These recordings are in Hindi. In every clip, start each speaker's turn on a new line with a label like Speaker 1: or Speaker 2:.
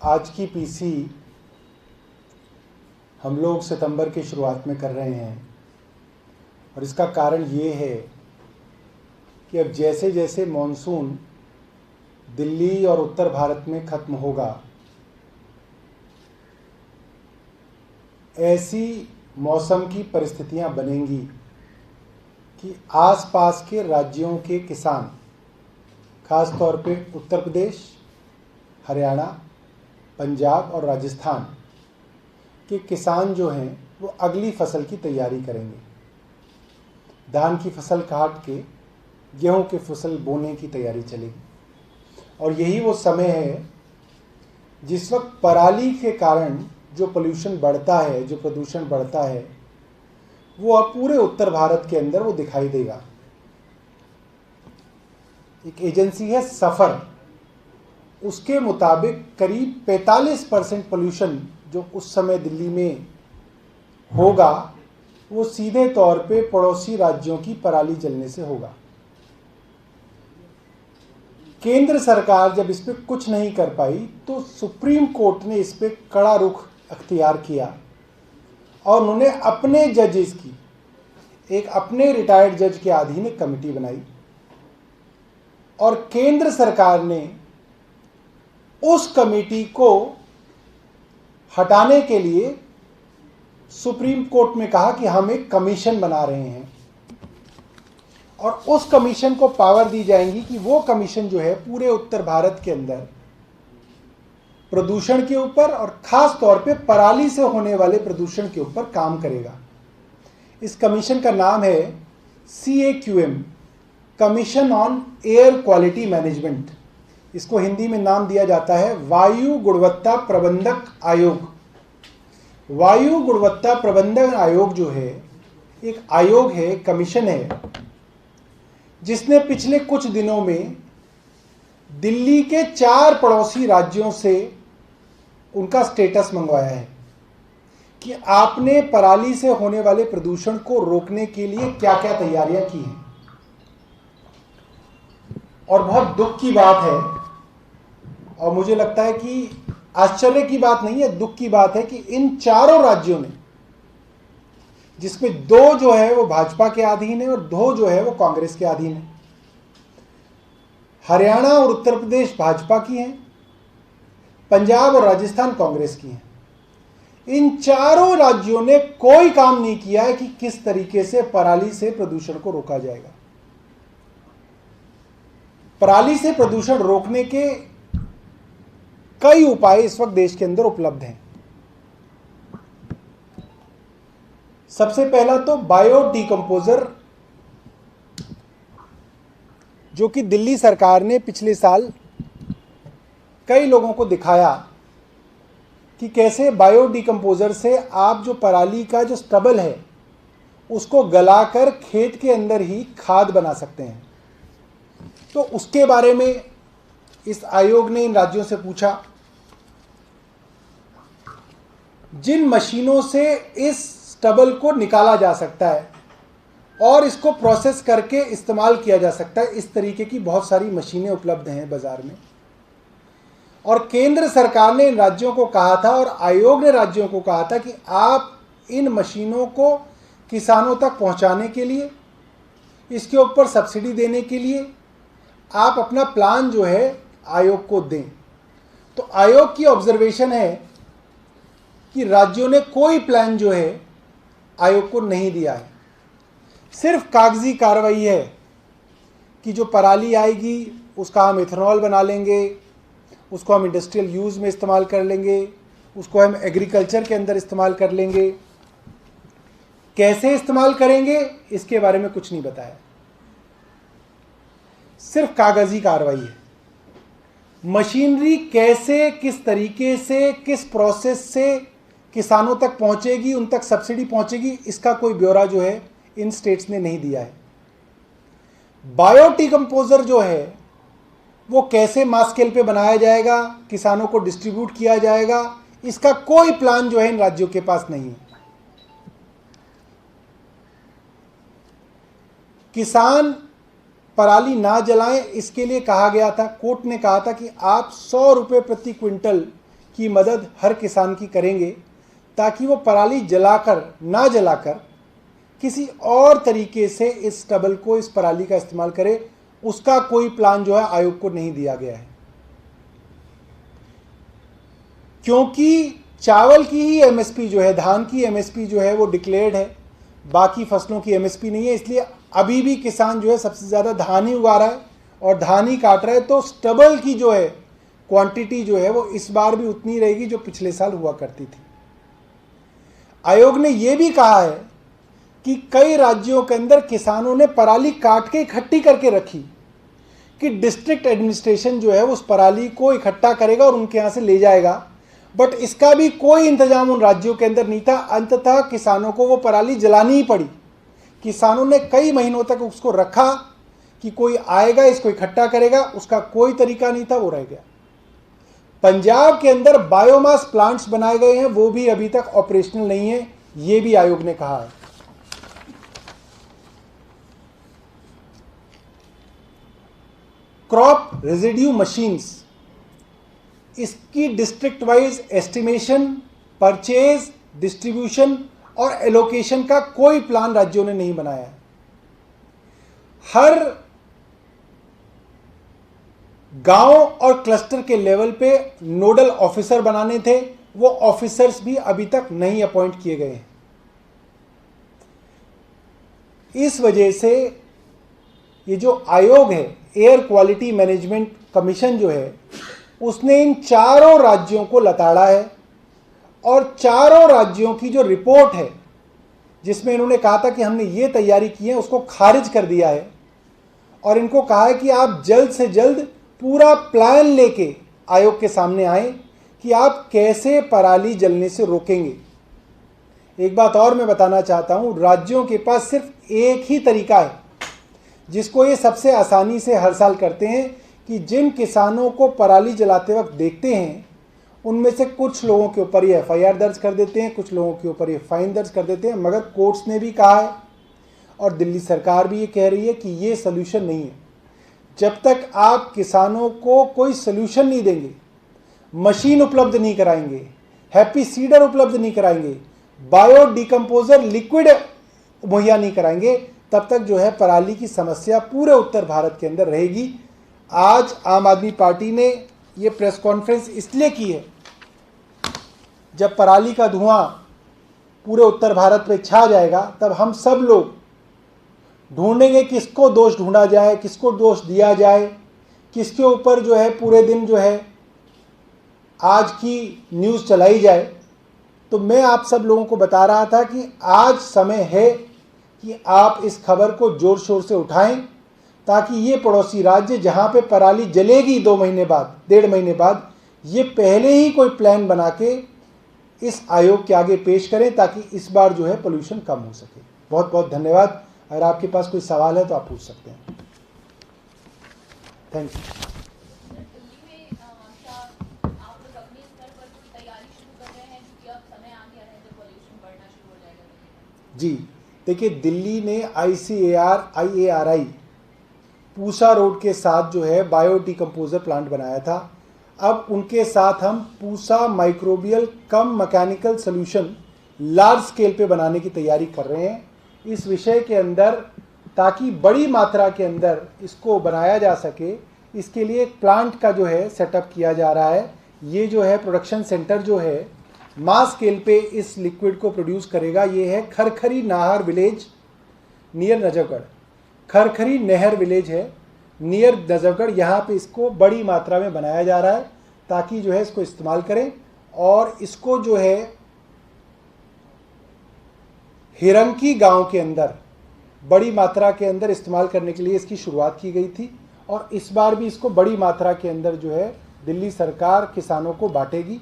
Speaker 1: आज की पीसी हम लोग सितंबर की शुरुआत में कर रहे हैं और इसका कारण ये है कि अब जैसे जैसे मॉनसून दिल्ली और उत्तर भारत में ख़त्म होगा, ऐसी मौसम की परिस्थितियां बनेंगी कि आसपास के राज्यों के किसान, खास तौर पे उत्तर प्रदेश, हरियाणा, पंजाब और राजस्थान के किसान जो हैं वो अगली फसल की तैयारी करेंगे। धान की फसल काट के गेहूं की फसल बोने की तैयारी चलेगी और यही वो समय है जिस वक्त पराली के कारण जो पोल्यूशन बढ़ता है, जो प्रदूषण बढ़ता है, वो अब पूरे उत्तर भारत के अंदर वो दिखाई देगा। एक एजेंसी है सफर, उसके मुताबिक करीब 45% पोल्यूशन जो उस समय दिल्ली में होगा वो सीधे तौर पे पड़ोसी राज्यों की पराली जलने से होगा। केंद्र सरकार जब इस पे कुछ नहीं कर पाई तो सुप्रीम कोर्ट ने इस पे कड़ा रुख अख्तियार किया और उन्होंने अपने जजेस की, एक अपने रिटायर्ड जज के अधीन एक कमेटी बनाई और केंद्र सरकार ने उस कमेटी को हटाने के लिए सुप्रीम कोर्ट में कहा कि हम एक कमीशन बना रहे हैं और उस कमीशन को पावर दी जाएंगी कि वो कमीशन जो है पूरे उत्तर भारत के अंदर प्रदूषण के ऊपर और खास तौर पे पराली से होने वाले प्रदूषण के ऊपर काम करेगा। इस कमीशन का नाम है CAQM, commission on air quality management. इसको हिंदी में नाम दिया जाता है वायु गुणवत्ता प्रबंधक आयोग। वायु गुणवत्ता प्रबंधन आयोग जो है एक आयोग है, कमीशन है, जिसने पिछले कुछ दिनों में दिल्ली के 4 पड़ोसी राज्यों से उनका स्टेटस मंगवाया है कि आपने पराली से होने वाले प्रदूषण को रोकने के लिए क्या क्या तैयारियां की हैं। और बहुत दुख की बात है और मुझे लगता है कि आश्चर्य की बात नहीं है, दुख की बात है कि इन 4 राज्यों ने, जिसमें 2 जो है वो भाजपा के अधीन है और 2 जो है वो कांग्रेस के अधीन है। हरियाणा और उत्तर प्रदेश भाजपा की हैं, पंजाब और राजस्थान कांग्रेस की हैं। इन 4 राज्यों ने कोई काम नहीं किया है कि किस तरीके से पराली से प्रदूषण को रोका जाएगा। पराली से प्रदूषण रोकने के कई उपाय इस वक्त देश के अंदर उपलब्ध हैं। सबसे पहला तो बायो डिकम्पोजर, जो कि दिल्ली सरकार ने पिछले साल कई लोगों को दिखाया कि कैसे बायो डिकम्पोजर से आप जो पराली का जो स्टबल है उसको गलाकर खेत के अंदर ही खाद बना सकते हैं। तो उसके बारे में इस आयोग ने इन राज्यों से पूछा। जिन मशीनों से इस स्टबल को निकाला जा सकता है और इसको प्रोसेस करके इस्तेमाल किया जा सकता है, इस तरीके की बहुत सारी मशीनें उपलब्ध हैं बाजार में। और केंद्र सरकार ने इन राज्यों को कहा था और आयोग ने राज्यों को कहा था कि आप इन मशीनों को किसानों तक पहुंचाने के लिए, इसके ऊपर सब्सिडी देने के लिए आप अपना प्लान जो है आयोग को दें। तो आयोग की ऑब्जर्वेशन है कि राज्यों ने कोई प्लान जो है आयोग को नहीं दिया है। सिर्फ कागजी कार्रवाई है कि जो पराली आएगी उसका हम इथेनॉल बना लेंगे, उसको हम इंडस्ट्रियल यूज़ में इस्तेमाल कर लेंगे, उसको हम एग्रीकल्चर के अंदर इस्तेमाल कर लेंगे। कैसे इस्तेमाल करेंगे इसके बारे में कुछ नहीं बताया, सिर्फ कागजी कार्रवाई है। मशीनरी कैसे, किस तरीके से, किस प्रोसेस से किसानों तक पहुंचेगी, उन तक सब्सिडी पहुंचेगी, इसका कोई ब्यौरा जो है इन स्टेट्स ने नहीं दिया है। बायो डिकम्पोजर जो है वो कैसे मास स्केल पे बनाया जाएगा, किसानों को डिस्ट्रीब्यूट किया जाएगा, इसका कोई प्लान जो है इन राज्यों के पास नहीं है। किसान पराली ना जलाएं इसके लिए कहा गया था, कोर्ट ने कहा था कि आप 100 रुपये प्रति क्विंटल की मदद हर किसान की करेंगे, ताकि वो पराली ना जलाकर किसी और तरीके से इस स्टबल को, इस पराली का इस्तेमाल करे। उसका कोई प्लान जो है आयोग को नहीं दिया गया है, क्योंकि चावल की ही एमएसपी जो है, धान की एमएसपी जो है वो डिक्लेयर्ड है, बाकी फसलों की एमएसपी नहीं है। इसलिए अभी भी किसान जो है सबसे ज़्यादा धान ही उगा रहा है और धान ही काट रहा है। तो स्टबल की जो है क्वांटिटी जो है वो इस बार भी उतनी रहेगी जो पिछले साल हुआ करती थी। आयोग ने यह भी कहा है कि कई राज्यों के अंदर किसानों ने पराली काट के इकट्ठी करके रखी, कि डिस्ट्रिक्ट एडमिनिस्ट्रेशन जो है उस पराली को इकट्ठा करेगा और उनके यहाँ से ले जाएगा, बट इसका भी कोई इंतजाम उन राज्यों के अंदर नहीं था। अंततः किसानों को वो पराली जलानी ही पड़ी। किसानों ने कई महीनों तक उसको रखा कि कोई आएगा इसको इकट्ठा करेगा, उसका कोई तरीका नहीं था, वो रह गया। पंजाब के अंदर बायोमास प्लांट्स बनाए गए हैं, वो भी अभी तक ऑपरेशनल नहीं है, ये भी आयोग ने कहा है। क्रॉप रेजिड्यू मशीन्स, इसकी district wise estimation, purchase, distribution और एलोकेशन का कोई प्लान राज्यों ने नहीं बनाया है। हर गांव और क्लस्टर के लेवल पे नोडल ऑफिसर बनाने थे, वो ऑफिसर्स भी अभी तक नहीं अपॉइंट किए गए हैं। इस वजह से ये जो आयोग है, एयर क्वालिटी मैनेजमेंट कमीशन जो है, उसने इन चारों राज्यों को लताड़ा है और चारों राज्यों की जो रिपोर्ट है जिसमें इन्होंने कहा था कि हमने ये तैयारी की है, उसको खारिज कर दिया है और इनको कहा है कि आप जल्द से जल्द पूरा प्लान लेके आयोग के सामने आए कि आप कैसे पराली जलने से रोकेंगे। एक बात और मैं बताना चाहता हूं, राज्यों के पास सिर्फ एक ही तरीका है जिसको ये सबसे आसानी से हर साल करते हैं, कि जिन किसानों को पराली जलाते वक्त देखते हैं उनमें से कुछ लोगों के ऊपर ये एफआईआर दर्ज कर देते हैं, कुछ लोगों के ऊपर ये फाइन दर्ज कर देते हैं। मगर कोर्ट्स ने भी कहा है और दिल्ली सरकार भी ये कह रही है कि ये सल्यूशन नहीं है। जब तक आप किसानों को कोई सल्यूशन नहीं देंगे, मशीन उपलब्ध नहीं कराएंगे, हैप्पी सीडर उपलब्ध नहीं कराएंगे, बायो डिकम्पोजर लिक्विड मुहैया नहीं कराएंगे, तब तक जो है पराली की समस्या पूरे उत्तर भारत के अंदर रहेगी। आज आम आदमी पार्टी ने ये प्रेस कॉन्फ्रेंस इसलिए की है, जब पराली का धुआं पूरे उत्तर भारत में छा जाएगा तब हम सब लोग ढूंढेंगे किसको दोष ढूंढा जाए, किसको दोष दिया जाए, किसके ऊपर जो है पूरे दिन जो है आज की न्यूज़ चलाई जाए। तो मैं आप सब लोगों को बता रहा था कि आज समय है कि आप इस खबर को जोर शोर से उठाएं, ताकि ये पड़ोसी राज्य जहां पे पराली जलेगी 2 महीने बाद, 1.5 महीने बाद, ये पहले ही कोई प्लान बना के इस आयोग के आगे पेश करें, ताकि इस बार जो है पोल्यूशन कम हो सके। बहुत बहुत धन्यवाद। अगर आपके पास कोई सवाल है तो आप पूछ सकते हैं। Thank you. जी देखिए, दिल्ली ने ICAR-IARI पूसा रोड के साथ जो है बायो डिकम्पोजर प्लांट बनाया था। अब उनके साथ हम पूसा माइक्रोबियल कम मैकेनिकल सॉल्यूशन लार्ज स्केल पे बनाने की तैयारी कर रहे हैं इस विषय के अंदर, ताकि बड़ी मात्रा के अंदर इसको बनाया जा सके। इसके लिए एक प्लांट का जो है सेटअप किया जा रहा है। ये जो है प्रोडक्शन सेंटर जो है मास स्केल पे इस लिक्विड को प्रोड्यूस करेगा। ये है खरखरी नाहर विलेज नियर नजफगढ़। खरखरी नहर विलेज है नियर नजफगढ़, यहाँ पे इसको बड़ी मात्रा में बनाया जा रहा है ताकि जो है इसको इस्तेमाल करें। और इसको जो है हिरंकी गांव के अंदर बड़ी मात्रा के अंदर इस्तेमाल करने के लिए इसकी शुरुआत की गई थी और इस बार भी इसको बड़ी मात्रा के अंदर जो है दिल्ली सरकार किसानों को बांटेगी।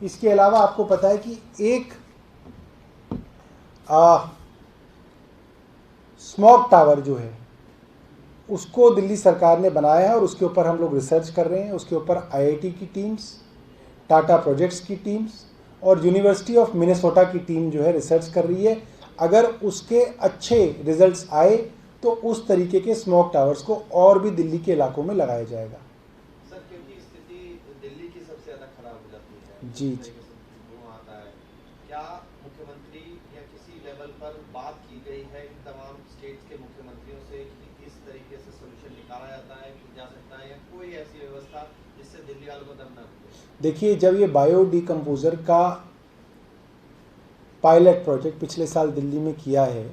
Speaker 1: इसके अलावा आपको पता है कि एक स्मॉग टावर जो है उसको दिल्ली सरकार ने बनाया है और उसके ऊपर हम लोग रिसर्च कर रहे हैं। उसके ऊपर IIT की टीम्स, टाटा प्रोजेक्ट्स की टीम्स और यूनिवर्सिटी ऑफ मिनेसोटा की टीम जो है रिसर्च कर रही है। अगर उसके अच्छे रिजल्ट्स आए तो उस तरीके के स्मॉग टावर्स को और भी दिल्ली के इलाकों में लगाया जाएगा।
Speaker 2: सर, क्योंकि स्थिति दिल्ली की सबसे ज़्यादा खराब हो जाती है,
Speaker 1: जी
Speaker 2: जिस तरीके से धुआं आता है, क्या मुख्यमंत्री या किसी लेवल पर बात की गई है इन तमाम स्टेट्स के मुख्यमंत्रियों से कि किस तरीके से सोल्यूशन निकाला जाता है कि जा सकता है, या कोई ऐसी व्यवस्था जिससे दिल्ली वालों को दम न मिले?
Speaker 1: देखिए, जब ये बायो डिकम्पोज़र का पायलट प्रोजेक्ट पिछले साल दिल्ली में किया है,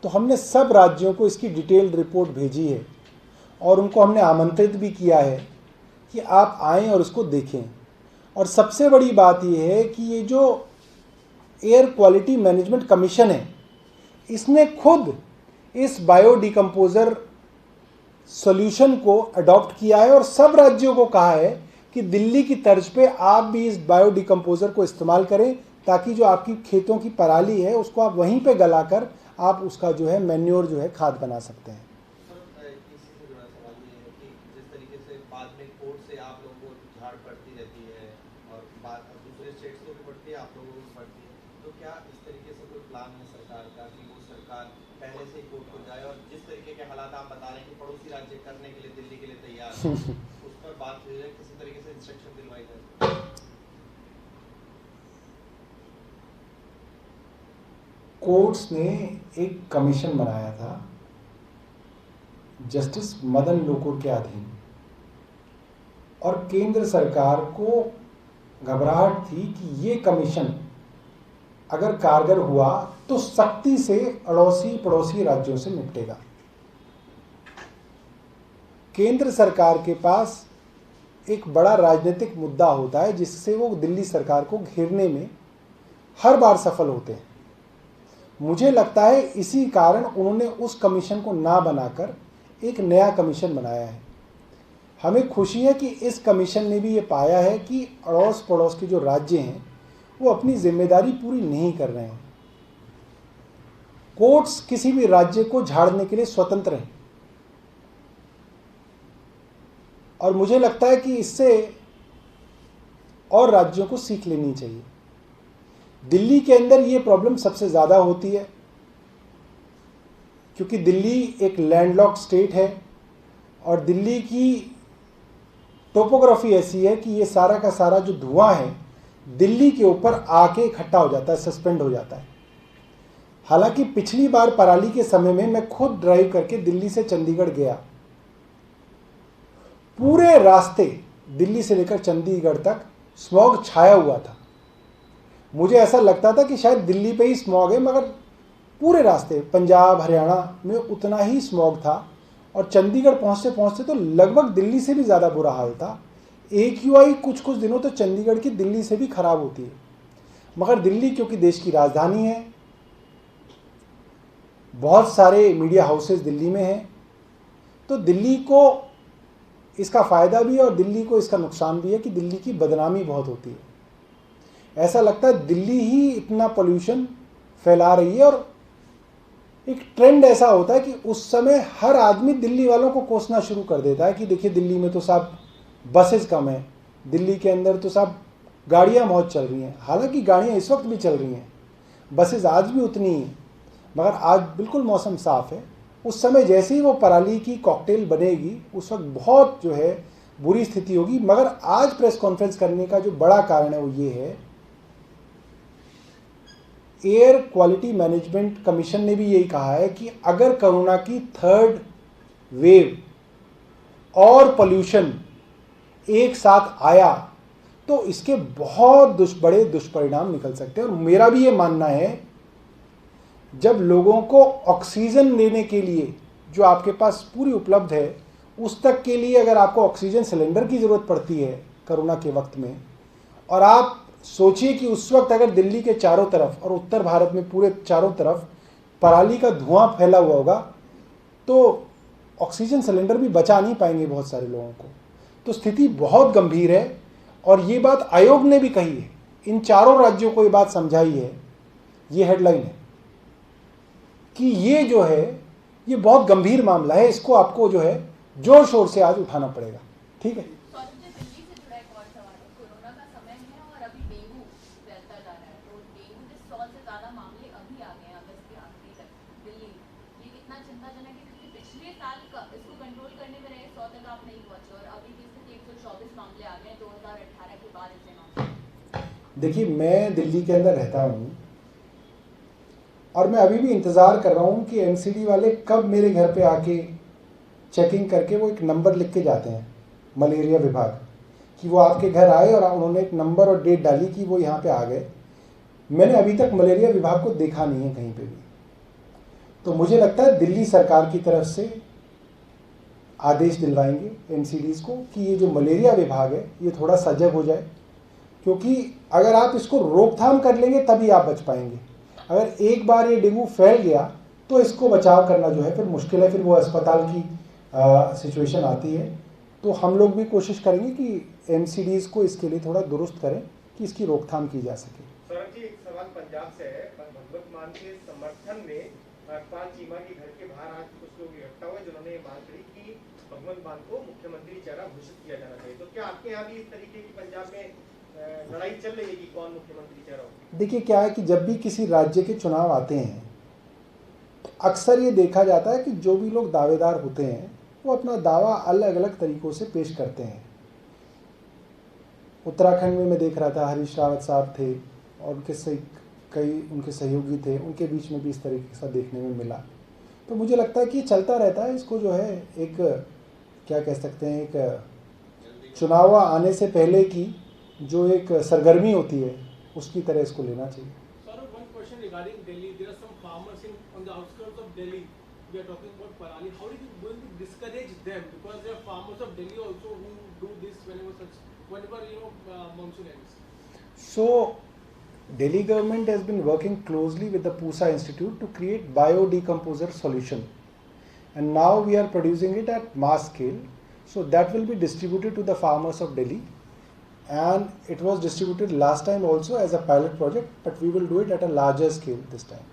Speaker 1: तो हमने सब राज्यों को इसकी डिटेल्ड रिपोर्ट भेजी है और उनको हमने आमंत्रित भी किया है कि आप आएँ और उसको देखें। और सबसे बड़ी बात यह है कि ये जो एयर क्वालिटी मैनेजमेंट कमीशन है, इसने खुद इस बायो डिकम्पोज़र सॉल्यूशन को अडॉप्ट किया है और सब राज्यों को कहा है कि दिल्ली की तर्ज पे आप भी इस बायो डिकम्पोज़र को इस्तेमाल करें, ताकि जो आपकी खेतों की पराली है उसको आप वहीं पे गलाकर आप उसका जो है मैन्योर जो है खाद बना सकते हैं।
Speaker 2: सर, इसी से जुड़ा सवाल ये है कि जिस तरीके से बाद में कोर्ट से आप लोगों को झाड़ पड़ती रहती है और बाद दूसरे स्टेट्स को भी पड़ती है, आप लोगों को भी पड़ती है, तो क्या इस तरीके से कोई प्लान है सरकार का कि वो सरकार पहले से ही कोर्ट को जाए और जिस तरीके के हालात आप बता रहे हैं कि पड़ोसी राज्य करने के लिए दिल्ली के लिए तैयार है, उस पर बात हुई है, किसी तरीके से इंस्ट्रक्शन दिलवाई जाए?
Speaker 1: कोर्ट्स ने एक कमीशन बनाया था जस्टिस मदन लोकुर के अधीन, और केंद्र सरकार को घबराहट थी कि ये कमीशन अगर कारगर हुआ तो सख्ती से अड़ोसी पड़ोसी राज्यों से निपटेगा। केंद्र सरकार के पास एक बड़ा राजनीतिक मुद्दा होता है जिससे वो दिल्ली सरकार को घेरने में हर बार सफल होते हैं। मुझे लगता है इसी कारण उन्होंने उस कमीशन को ना बनाकर एक नया कमीशन बनाया है। हमें खुशी है कि इस कमीशन ने भी ये पाया है कि अड़ोस पड़ोस के जो राज्य हैं वो अपनी जिम्मेदारी पूरी नहीं कर रहे हैं। कोर्ट्स किसी भी राज्य को झाड़ने के लिए स्वतंत्र हैं और मुझे लगता है कि इससे और राज्यों को सीख लेनी चाहिए। दिल्ली के अंदर ये प्रॉब्लम सबसे ज़्यादा होती है क्योंकि दिल्ली एक लैंडलॉक्ड स्टेट है और दिल्ली की टोपोग्राफी ऐसी है कि ये सारा का सारा जो धुआं है दिल्ली के ऊपर आके इकट्ठा हो जाता है, सस्पेंड हो जाता है। हालांकि पिछली बार पराली के समय में मैं खुद ड्राइव करके दिल्ली से चंडीगढ़ गया, पूरे रास्ते दिल्ली से लेकर चंडीगढ़ तक स्मॉग छाया हुआ था। मुझे ऐसा लगता था कि शायद दिल्ली पे ही स्मॉग है, मगर पूरे रास्ते पंजाब हरियाणा में उतना ही स्मॉग था और चंडीगढ़ पहुँचते पहुँचते तो लगभग दिल्ली से भी ज़्यादा बुरा हाल था। AQI कुछ दिनों तो चंडीगढ़ की दिल्ली से भी ख़राब होती है, मगर दिल्ली क्योंकि देश की राजधानी है, बहुत सारे मीडिया हाउसेस दिल्ली में हैं, तो दिल्ली को इसका फ़ायदा भी है और दिल्ली को इसका नुकसान भी है कि दिल्ली की बदनामी बहुत होती है। ऐसा लगता है दिल्ली ही इतना पोल्यूशन फैला रही है और एक ट्रेंड ऐसा होता है कि उस समय हर आदमी दिल्ली वालों को कोसना शुरू कर देता है कि देखिए दिल्ली में तो साहब बसेस कम है, दिल्ली के अंदर तो साहब गाड़ियाँ बहुत चल रही हैं। हालांकि गाड़ियाँ इस वक्त भी चल रही हैं, बसेस आज भी उतनी ही हैं, मगर आज बिल्कुल मौसम साफ़ है। उस समय जैसे ही वो पराली की कॉकटेल बनेगी उस वक्त बहुत जो है बुरी स्थिति होगी। मगर आज प्रेस कॉन्फ्रेंस करने का जो बड़ा कारण है वो ये है, एयर क्वालिटी मैनेजमेंट कमीशन ने भी यही कहा है कि अगर कोरोना की थर्ड वेव और पोल्यूशन एक साथ आया तो इसके बहुत बड़े दुष्परिणाम निकल सकते हैं। और मेरा भी ये मानना है, जब लोगों को ऑक्सीजन लेने के लिए जो आपके पास पूरी उपलब्ध है, उस तक के लिए अगर आपको ऑक्सीजन सिलेंडर की ज़रूरत पड़ती है कोरोना के वक्त में, और आप सोचिए कि उस वक्त अगर दिल्ली के चारों तरफ और उत्तर भारत में पूरे चारों तरफ पराली का धुआं फैला हुआ होगा, तो ऑक्सीजन सिलेंडर भी बचा नहीं पाएंगे बहुत सारे लोगों को। तो स्थिति बहुत गंभीर है और ये बात आयोग ने भी कही है, इन चारों राज्यों को ये बात समझाई है। ये हेडलाइन है कि ये जो है ये बहुत गंभीर मामला है, इसको आपको जो है जोर शोर से आज उठाना पड़ेगा। ठीक है।
Speaker 3: दिल्ली से जुड़ा एक और सवाल है। कोरोना का समय है और अभी डेंगू फैलता जा रहा है, तो डेंगू के 100 से ज्यादा मामले अभी आ गए हैं अगस्त के आखिरी तक दिल्ली। ये कितना चिंताजनक है क्योंकि पिछले साल का इसको कंट्रोल करने में रहे 100 तक आप नहीं पहुंचे और अभी की स्थिति 124 मामले आ गए 2018 के बाद ऐसे मामले।
Speaker 1: देखिए, मैं दिल्ली के अंदर रहता हूँ और मैं अभी भी इंतज़ार कर रहा हूँ कि एमसीडी वाले कब मेरे घर पे आके चेकिंग करके वो एक नंबर लिख के जाते हैं, मलेरिया विभाग, कि वो आपके घर आए और उन्होंने एक नंबर और डेट डाली कि वो यहाँ पे आ गए। मैंने अभी तक मलेरिया विभाग को देखा नहीं है कहीं पे भी। तो मुझे लगता है दिल्ली सरकार की तरफ से आदेश दिलवाएंगे एमसीडीज को कि ये जो मलेरिया विभाग है ये थोड़ा सजग हो जाए, क्योंकि अगर आप इसको रोकथाम कर लेंगे तभी आप बच पाएंगे। अगर एक बार ये डेंगू फैल गया तो इसको बचाव करना जो है फिर मुश्किल है, फिर वो अस्पताल की सिचुएशन आती है। तो हम लोग भी कोशिश करेंगे कि एमसीडीज को इसके लिए थोड़ा दुरुस्त करें कि इसकी रोकथाम की जा सके।
Speaker 4: सौरभ जी, एक सवाल पंजाब से है। भगवत मान के समर्थन में इकबाल चीमा के घर के बाहर आज कुछ लोग इकट्ठा हुए जिन्होंने ये मांग करी कि भगवत मान को मुख्यमंत्री चेहरा घोषित किया जाना चाहिए। तो क्या आपके यहाँ भी इस तरीके की पंजाब में लड़ाई चल रही है कि कौन मुख्यमंत्री चेहरा हो?
Speaker 1: देखिए, क्या है कि जब भी किसी राज्य के चुनाव आते हैं तो अक्सर ये देखा जाता है कि जो भी लोग दावेदार होते हैं वो अपना दावा अलग अलग तरीक़ों से पेश करते हैं। उत्तराखंड में मैं देख रहा था, हरीश रावत साहब थे और कई उनके सहयोगी थे, उनके बीच में भी इस तरीके से देखने में मिला। तो मुझे लगता है कि ये चलता रहता है। इसको जो है एक क्या कह सकते हैं, एक चुनाव आने से पहले की जो एक सरगर्मी होती है उसकी तरह इसको लेना चाहिए।
Speaker 5: Saurabh, one question regarding Delhi. There are some farmers on the outskirts of Delhi. We are talking about Parali. How are you going to discourage them? Because there are farmers of Delhi also who do this whenever monsoon ends.
Speaker 1: So, Delhi government has been working closely with the Pusa Institute to create biodecomposer solution, and now we are producing it at mass scale. So that will be distributed to the farmers of Delhi, and it was distributed last time also as a pilot project, but we will do it at a larger scale this time.